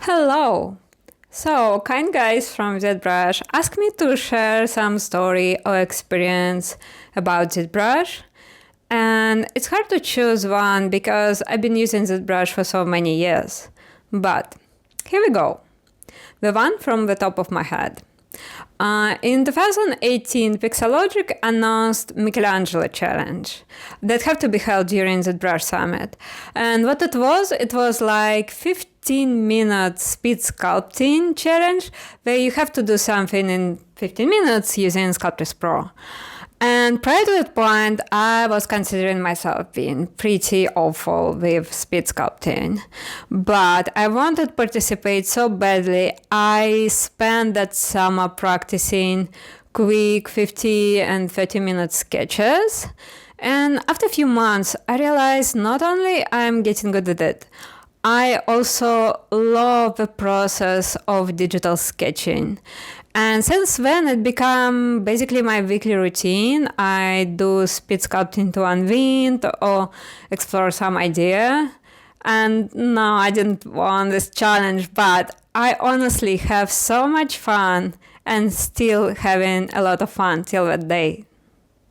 Hello! So, kind guys from ZBrush asked me to share some story or experience about ZBrush. And it's hard to choose one because I've been using ZBrush for so many years. But here we go. The one from the top of my head. In 2018, Pixelogic announced Michelangelo Challenge that have to be held during the ZBrush Summit. And what it was like 15 minute speed sculpting challenge where you have to do something in 15 minutes using Sculptris Pro. And prior to that point, I was considering myself being pretty awful with speed sculpting. But I wanted to participate so badly, I spent that summer practicing quick 50 and 30-minute sketches. And after a few months, I realized not only I'm getting good at it, I also love the process of digital sketching. And since then, it became basically my weekly routine. I do speed sculpting to unwind or explore some idea. And no, I didn't want this challenge, but I honestly have so much fun and still having a lot of fun till that day.